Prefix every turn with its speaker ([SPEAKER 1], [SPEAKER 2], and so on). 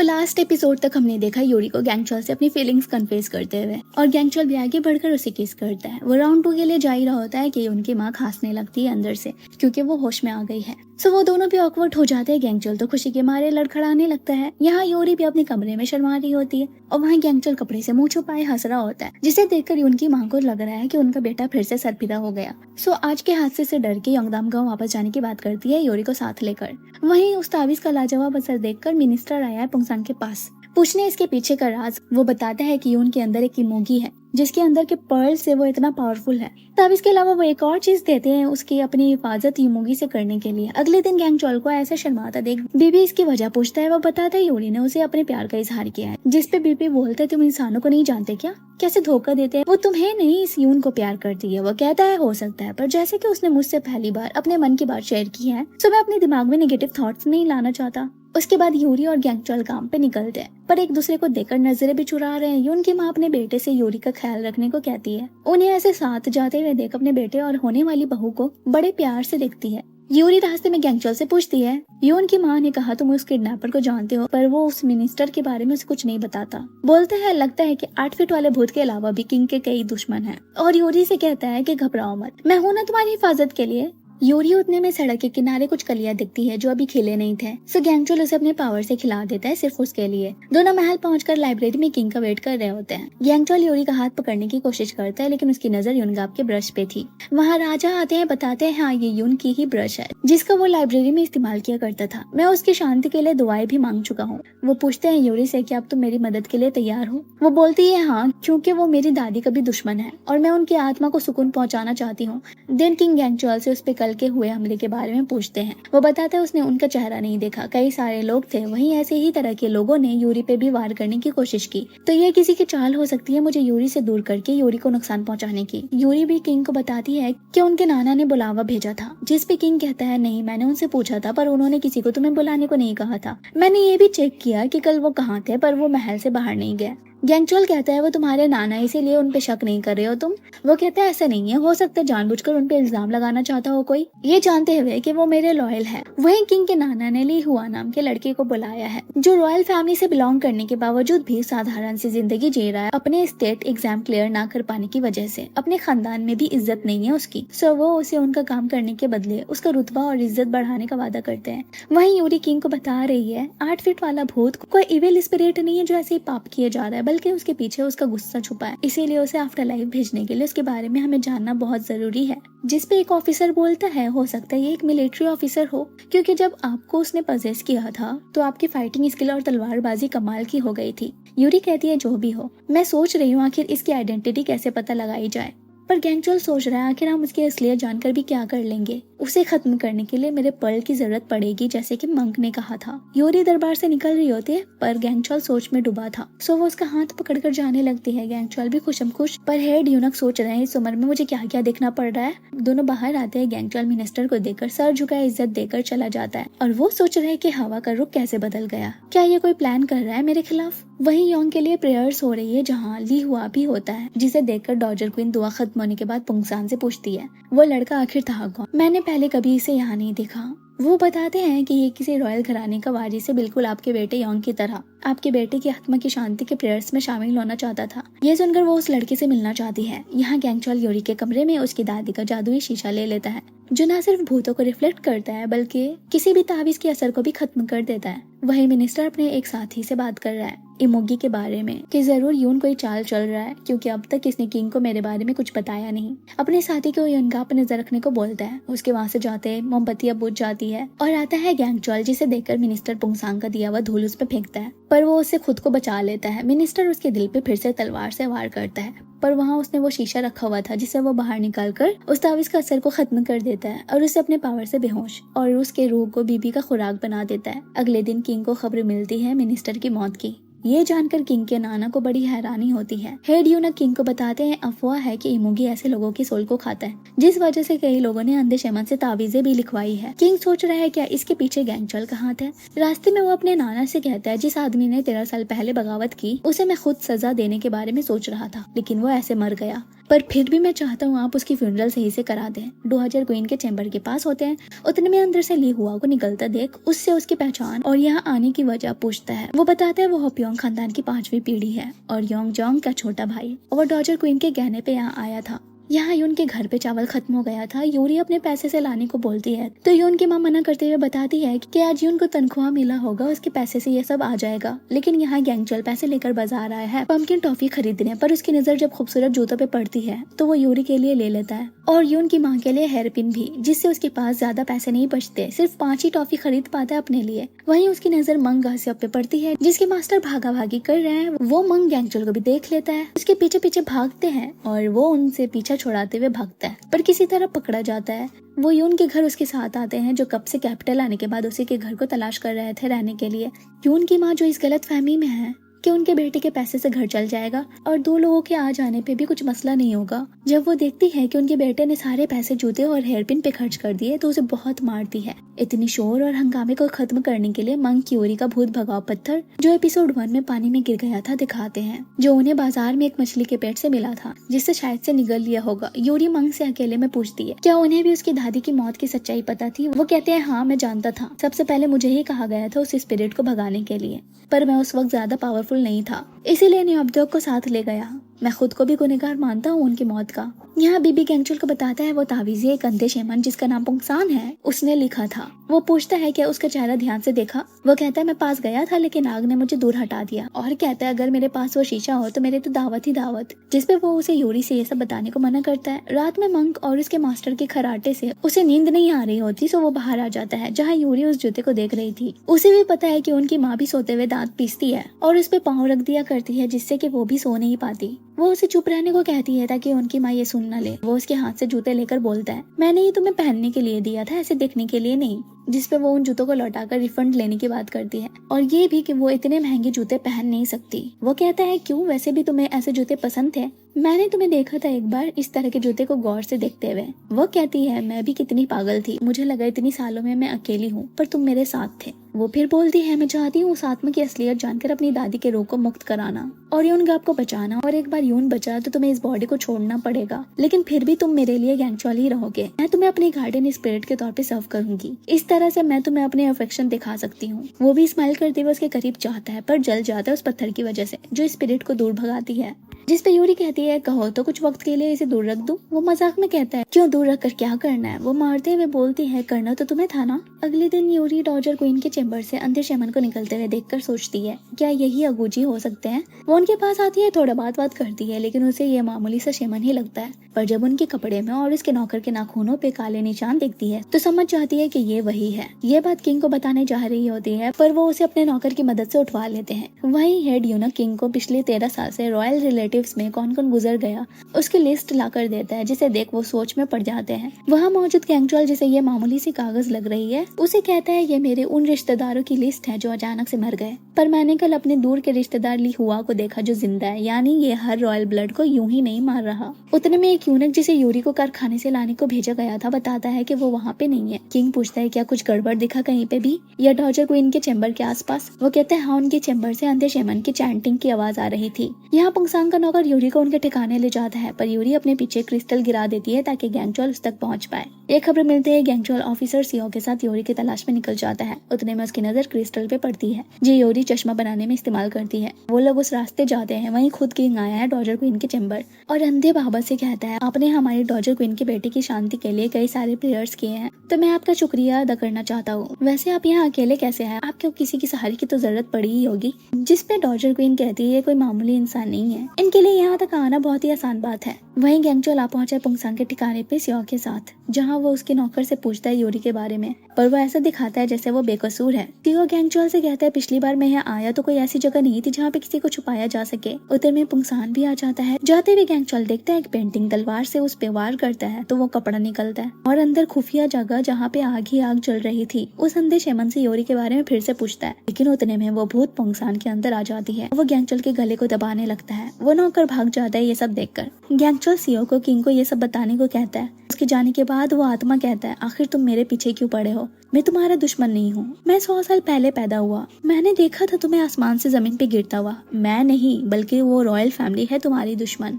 [SPEAKER 1] Last episode तक हमने देखा यूरी को गैंगचॉल से अपनी फीलिंग्स कन्फेस करते हुए, और गैंगचॉल भी आगे बढ़कर उसे किस करता है। वो राउंड 2 के लिए जा ही रहा होता है कि उनकी माँ खांसने लगती है अंदर से, क्योंकि वो होश में आ गई है। वो दोनों भी ऑकवर्ड हो जाते हैं। गैंगचॉल तो खुशी के मारे लड़खड़ाने लगता है। यहाँ यूरी भी अपने कमरे में शर्मा रही होती है, और वहाँ गैंगचॉल कपड़े से मुंह छुपाए हंस रहा होता है, जिसे देखकर उनकी माँ को लग रहा है कि उनका बेटा फिर से सरपीदा हो गया। आज के हादसे से डर के योंगदाम गांव वापस जाने की बात करती है यूरी को साथ लेकर। वहीं उस तावीज का लाजवाब असर देखकर मिनिस्टर आया है पुंगसांग के पास पूछने इसके पीछे का राज। वो बताता है कि उनके अंदर एक इमोगी है, जिसके अंदर के पर्ल से वो इतना पावरफुल है। तब इसके अलावा वो एक और चीज देते हैं उसकी अपनी हिफाजत इमोगी से करने के लिए। अगले दिन गैंगचॉल को ऐसा शर्माता देख बीबी इसकी वजह पूछता है। वो बताता है यूरी ने उसे अपने प्यार का इजहार किया है, जिस पे बीबी बोलता है तुम इंसानों को नहीं जानते क्या, कैसे धोखा देते हैं, वो तुम्हें नहीं इस यून को प्यार करती है। वो कहता है हो सकता है, पर जैसे कि उसने मुझसे पहली बार अपने मन की बात शेयर की है, तो मैं अपने दिमाग में नेगेटिव थॉट्स नहीं लाना चाहता। उसके बाद यूरी और गैंगचॉल काम पे निकलते हैं, पर एक दूसरे को देखकर नजरें भी चुरा रहे हैं। उनकी माँ अपने बेटे से यूरी का ख्याल रखने को कहती है। उन्हें ऐसे साथ जाते हुए देख अपने बेटे और होने वाली बहू को बड़े प्यार से देखती है। यूरी रास्ते में गैंगचॉल से पूछती है, यून की माँ ने कहा तुम उस किडनैपर को जानते हो, पर वो उस मिनिस्टर के बारे में उसे कुछ नहीं बताता। बोलते हैं लगता है कि 8 फीट वाले भूत के अलावा भी किंग के कई दुश्मन हैं। और यूरी से कहता है कि घबराओ मत, मैं हूं ना तुम्हारी हिफाजत के लिए। यूरी उतने में सड़क के किनारे कुछ कलियां दिखती है जो अभी खिले नहीं थे। गैंगचॉल उसे अपने पावर से खिला देता है सिर्फ उसके लिए। दोनों महल पहुंचकर लाइब्रेरी में किंग का वेट कर रहे होते हैं। गैंगचॉल यूरी का हाथ पकड़ने की कोशिश करता है, लेकिन उसकी नजर यूनगाब के ब्रश पे थी। वहाँ राजा आते हैं, बताते हैं हाँ ये यून की ही ब्रश है, जिसका वो लाइब्रेरी में इस्तेमाल किया करता था। मैं उसकी शांति के लिए दुआएं भी मांग चुका हूँ। वो पूछते हैं यूरी से कि अब तुम मेरी मदद के लिए तैयार हो। वो बोलती है हाँ, क्योंकि वो मेरी दादी का भी दुश्मन है और मैं उनकी आत्मा को सुकून पहुंचाना चाहती हूँ। देन किंग गैंगचॉल से उस पे कल के हुए हमले के बारे में पूछते हैं। वो बताता है उसने उनका चेहरा नहीं देखा, कई सारे लोग थे। वहीं ऐसे ही तरह के लोगों ने यूरी पे भी वार करने की कोशिश की, तो ये किसी की चाल हो सकती है मुझे यूरी से दूर करके यूरी को नुकसान पहुंचाने की। यूरी भी किंग को बताती है कि उनके नाना ने बुलावा भेजा था, जिस पे किंग कहता है नहीं मैंने उनसे पूछा था, पर उन्होंने किसी को तुम्हें बुलाने को नहीं कहा था। मैंने ये भी चेक किया कि कल वो कहाँ थे, पर वो महल से बाहर नहीं गए। गैंगचॉल कहता है वो तुम्हारे नाना, इसीलिए उन पे शक नहीं कर रहे हो तुम। वो कहता है ऐसा नहीं है, हो सकता है जानबूझकर उन पे इल्जाम लगाना चाहता हो कोई, ये जानते हुए कि वो मेरे लॉयल है। वहीं किंग के नाना ने ली हुआ नाम के लड़के को बुलाया है, जो रॉयल फैमिली से बिलोंग करने के बावजूद भी साधारण सी जिंदगी जी रहा है। अपने स्टेट एग्जाम क्लियर ना कर पाने की वजह से अपने खानदान में भी इज्जत नहीं है उसकी। वो उसे उनका काम करने के बदले उसका रुतबा और इज्जत बढ़ाने का वादा करते हैं। वहीं यूरी किंग को बता रही है 8 फीट वाला भूत कोई इविल स्पिरिट नहीं है जो ऐसे ही पाप किए जा रहा है, बल्कि उसके पीछे उसका गुस्सा छुपा है। इसीलिए उसे आफ्टर लाइफ भेजने के लिए उसके बारे में हमें जानना बहुत जरूरी है। जिस पे एक ऑफिसर बोलता है हो सकता है ये एक मिलिट्री ऑफिसर हो, क्योंकि जब आपको उसने पजेस किया था तो आपकी फाइटिंग स्किल और तलवारबाजी कमाल की हो गई थी। यूरी कहती है जो भी हो, मैं सोच रही हूँ आखिर इसकी आइडेंटिटी कैसे पता लगाई जाए। पर गैंगचॉल सोच रहा है आखिर हम उसकी असलियत जानकर भी क्या कर लेंगे। उसे खत्म करने के लिए मेरे पर्ल की जरूरत पड़ेगी, जैसे कि मंक ने कहा था। यूरी दरबार से निकल रही होती है, पर गैंगचॉल सोच में डूबा था। वो उसका हाथ पकड़कर जाने लगती है। गैंगचॉल भी खुशम खुश, पर हेड यूनक सोच रहे हैं इस उम्र में मुझे क्या क्या देखना पड़ रहा है। दोनों बाहर आते हैं। गैंगचॉल मिनिस्टर को देखकर सर झुकाए इज्जत देकर चला जाता है, और वो सोच रहे हैं कि हवा का रुख कैसे बदल गया, क्या ये कोई प्लान कर रहा है मेरे खिलाफ। वहीं योंग के लिए प्रेयर्स हो रही है, जहाँ ली हुआ भी होता है, जिसे देखकर डॉजर क्वीन दुआ खत्म होने के बाद पुंगसान से पूछती है वो लड़का आखिर था कौन, मैंने पहले कभी इसे यहाँ नहीं देखा। वो बताते हैं कि ये किसी रॉयल घराने का वारिस है, बिल्कुल आपके बेटे योंग की तरह। आपके बेटे की आत्मा की शांति के प्रेयर्स में शामिल होना चाहता था। ये सुनकर वो उस लड़के से मिलना चाहती है। यहाँ गैंगचॉल यूरी के कमरे में उसकी दादी का जादुई शीशा ले लेता है, जो न सिर्फ भूतों को रिफ्लेक्ट करता है बल्कि किसी भी तावीज के असर को भी खत्म कर देता है। वही मिनिस्टर अपने एक साथी से बात कर रहा है इमोगी के बारे में, कि जरूर यून कोई चाल चल रहा है, क्योंकि अब तक इसने किंग को मेरे बारे में कुछ बताया नहीं। अपने साथी को यूनगा पर नजर रखने को बोलता है। उसके वहाँ से जाते मोमबत्तियां बुझ जाती है, और आता है गैंगचॉल, जिसे देखकर मिनिस्टर पुंगसांग का दिया हुआ धूल उस पर फेंकता है, पर वो उससे खुद को बचा लेता है। मिनिस्टर उसके दिल पे फिर से तलवार से वार करता है, पर वहाँ उसने वो शीशा रखा हुआ था, जिसे वो बाहर निकालकर उस तावीज का असर को खत्म कर देता है, और उसे अपने पावर से बेहोश और उसके रूह को बीबी का खुराक बना देता है। अगले दिन किंग को खबर मिलती है मिनिस्टर की मौत की। ये जानकर किंग के नाना को बड़ी हैरानी होती है। हेड यूनक किंग को बताते हैं अफवाह है कि इमोगी ऐसे लोगों की सोल को खाता है, जिस वजह से कई लोगों ने अंधे शमन से तावीजें भी लिखवाई है। किंग सोच रहा है क्या इसके पीछे गैंगचॉल का हाथ है। रास्ते में वो अपने नाना से कहता है जिस आदमी ने 13 साल पहले बगावत की, उसे मैं खुद सजा देने के बारे में सोच रहा था, लेकिन वो ऐसे मर गया। पर फिर भी मैं चाहता हूँ आप उसकी फ्यूनरल सही से करा दें। डोवाजर क्वीन के चैम्बर के पास होते हैं। उतने में अंदर से ली हुआ को निकलता देख उससे उसकी पहचान और यहाँ आने की वजह पूछता है। वो बताता है वो होपियोंग खानदान की 5वीं पीढ़ी है और योंगजोंग का छोटा भाई। और डोवाजर क्वीन के कहने पे यहाँ आया था। यहाँ यून के घर पे चावल खत्म हो गया था। यूरी अपने पैसे से लाने को बोलती है तो यून की माँ मना करते हुए बताती है कि आज यून को तनख्वाह मिला होगा, उसके पैसे से ये सब आ जाएगा। लेकिन यहाँ गैंगचल पैसे लेकर बाजार आया है पम्पकिन टॉफी खरीदने, पर उसकी नजर जब खूबसूरत जूतों पे पड़ती है तो वो यूरी के लिए ले लेता है और यून की माँ के लिए हेयर पिन भी, जिससे उसके पास ज्यादा पैसे नहीं बचते, सिर्फ 5 ही टॉफी खरीद पाता है अपने लिए। वहीं उसकी नजर मंग गासियप पे पड़ती है जिसके मास्टर भागा भागी कर रहे हैं। वो मंग गैंगचल को भी देख लेता है, उसके पीछे पीछे भागते हैं और वो उनसे पीछा छुड़ाते हुए भागता है पर किसी तरह पकड़ा जाता है। वो यून के घर उसके साथ आते हैं जो कब से कैपिटल आने के बाद उसी के घर को तलाश कर रहे थे रहने के लिए। यून की माँ जो इस गलत फहमी में है कि उनके बेटे के पैसे से घर चल जाएगा और 2 लोगों के आ जाने पे भी कुछ मसला नहीं होगा। जब वो देखती है कि उनके बेटे ने सारे पैसे जूते और हेयरपिन पे खर्च कर दिए तो उसे बहुत मारती है। इतनी शोर और हंगामे को खत्म करने के लिए मंग क्यूरी का भूत भगाव पत्थर जो एपिसोड 1 में पानी में गिर गया था दिखाते हैं, जो उन्हें बाजार में एक मछली के पेट से मिला था जिससे शायद से निगल लिया होगा। यूरी मंग से अकेले में पूछती है क्या उन्हें भी उसकी दादी की मौत की सच्चाई पता थी। वो कहते हैं हाँ मैं जानता था, सबसे पहले मुझे ही कहा गया था उस स्पिरिट को भगाने के लिए, पर मैं उस वक्त ज्यादा पावरफुल नहीं था, इसीलिए न्योबद्योग को साथ ले गया। मैं खुद को भी गुनहगार मानता हूँ उनकी मौत का। यहाँ बीबी गैंगचल को बताता है वो तावीज़ एक अंधे शेमन जिसका नाम पुंगसान है उसने लिखा था। वो पूछता है क्या उसका चेहरा ध्यान से देखा। वो कहता है मैं पास गया था लेकिन आग ने मुझे दूर हटा दिया, और कहता है अगर मेरे पास वो शीशा हो तो मेरे तो दावत ही दावत, जिसपे वो उसे यूरी से ये सब बताने को मना करता है। रात में मंक और उसके मास्टर के खराटे से उसे नींद नहीं आ रही होती सो वो बाहर आ जाता है जहाँ यूरी उस जूते को देख रही थी। उसे भी पता है कि उनकी माँ भी सोते हुए दांत पीसती है और उस पे पाँव रख दिया करती है जिससे कि वो भी सो नहीं पाती। वो उसे चुप रहने को कहती है ताकि उनकी माँ ये सुन न ले। वो उसके हाथ से जूते लेकर बोलता है मैंने ये तुम्हें पहनने के लिए दिया था, ऐसे देखने के लिए नहीं, जिसपे वो उन जूतों को लौटाकर रिफंड लेने की बात करती है और ये भी कि वो इतने महंगे जूते पहन नहीं सकती। वो कहता है क्यों, वैसे भी तुम्हें ऐसे जूते पसंद थे, मैंने तुम्हें देखा था एक बार इस तरह के जूते को गौर से देखते हुए। वो कहती है मैं भी कितनी पागल थी, मुझे लगा इतनी सालों में मैं अकेली हूँ पर तुम मेरे साथ थे। वो फिर बोलती है मैं चाहती हूँ उस आत्मा की असलियत जानकर अपनी दादी के रोग को मुक्त कराना और यून गाप को बचाना, और एक बार यून बचा तो तुम्हें इस बॉडी को छोड़ना पड़ेगा, लेकिन फिर भी तुम मेरे लिए गैंगचॉल ही रहोगे। मैं तुम्हें अपनी गार्डियन स्पिरिट के तौर पे सर्व करूंगी, इस तरह से मैं तुम्हें अपने अफेक्शन दिखा सकती हूँ। वो भी स्माइल करते हुए उसके करीब जाता है पर जल जाता है उस पत्थर की वजह से जो स्पिरिट को दूर भगाती है। जिस पे यूरी कहती है कहो तो कुछ वक्त के लिए इसे दूर रख दूं। वो मजाक में कहता है क्यों दूर रख कर क्या करना है। वो मारते हुए बोलती है करना तो तुम्हें था ना। अगले दिन यूरी डॉजर क्वीन के चेम्बर से अंधे शेमन को निकलते हुए देखकर सोचती है क्या यही अगूजी हो सकते हैं। वो उनके पास आती है, थोड़ा बात करती है लेकिन उसे ये मामूली सा शेमन ही लगता है, पर जब उनके कपड़े में और उसके नौकर के नाखूनों पे काले निशान देखती है तो समझ जाती है कि ये वही है। ये बात किंग को बताने जा रही होती है पर वो उसे अपने नौकर की मदद से उठवा लेते हैं। वहीं हेड यूनक किंग को पिछले 13 साल से रॉयल रिलेटिव्स में कौन कौन गुजर गया उसकी लिस्ट ला कर देता है, जिसे देख वो सोच में पड़ जाते हैं। वहाँ मौजूद गैंगचॉल जिसे ये मामूली सी कागज लग रही है उसे कहता है ये मेरे उन रिश्तेदारों की लिस्ट है जो अचानक से मर गए, पर मैंने कल अपने दूर के रिश्तेदार ली हुआ को देखा जो जिंदा है, यानी ये हर रॉयल ब्लड को यूं ही नहीं मार रहा। उतने में एक यूनक जिसे यूरी को कारखाने से लाने को भेजा गया था बताता है कि वो वहाँ पे नहीं है। किंग पूछता है क्या कुछ गड़बड़ दिखा कहीं पे भी या डॉजर क्वीन के चैम्बर के आसपास। वो कहते हैं हाँ, उनके चैम्बर से अंधे शेमन की चैंटिंग की आवाज आ रही थी। यहाँ पुंगसांग का नौकर यूरी को उनके ठिकाने ले जाता है पर यूरी अपने पीछे क्रिस्टल गिरा देती है ताकि गैंगचॉल उस तक पहुँच पाए। ये खबर मिलते है गैंगचॉल ऑफिसर सीओ के साथ यूरी की तलाश में निकल जाता है। उतने में उसकी नजर क्रिस्टल पे पड़ती है जो यूरी चश्मा बनाने में इस्तेमाल करती है। वो लोग उस रास्ते जाते हैं, वहीं खुद किंग आया है डॉजर क्वीन के चैम्बर और अंधे बाबा से कहता है आपने हमारी डॉजर क्वीन की बेटी की शांति के लिए कई सारे प्रेयर्स किए हैं तो मैं आपका शुक्रिया अदा करना चाहता हूँ। वैसे आप यहाँ अकेले कैसे हैं, आपको किसी की सहारे की तो जरूरत पड़ी ही होगी। जिस पे डॉजर क्वीन कहती है ये कोई मामूली इंसान नहीं है, इनके लिए यहाँ तक आना बहुत ही आसान बात है। वहीं गैंगचॉल आ पहुंचा पुंगसांग के ठिकाने पे सियो के साथ, जहाँ वो उसके नौकर से पूछता है यूरी के बारे में, पर वो ऐसा दिखाता है जैसे वो बेकसूर है। सियो गैंगचॉल से कहता है पिछली बार मैं यहाँ आया तो कोई ऐसी जगह नहीं थी जहाँ पे किसी को छुपाया जा सके। उधर में पुंगसान भी आ जाता है। जाते हुए गैंगचॉल देखता है एक पेंटिंग, तलवार से उस पे वार करता है तो वो कपड़ा निकलता है और अंदर खुफिया जगह जहाँ पे आग ही आग जल रही थी उस अंधे शेमन से यूरी के बारे में फिर से पूछता है, लेकिन उतने में वो भूत पुंगसान के अंदर आ जाती है। वो गैंगचॉल के गले को दबाने लगता है। वो नौकर भाग जाता है ये सब देखकर। गैंगचॉल सियो को किंग को ये सब बताने को कहता है। उसके जाने के बाद वो आत्मा कहता है आखिर तुम मेरे पीछे क्यों पड़े हो, मैं तुम्हारा दुश्मन नहीं हूँ। मैं 100 साल पहले पैदा हुआ, मैंने देखा था तुम्हें आसमान से जमीन पे गिरता हुआ। मैं नहीं बल्कि वो रॉयल फैमिली है तुम्हारी दुश्मन।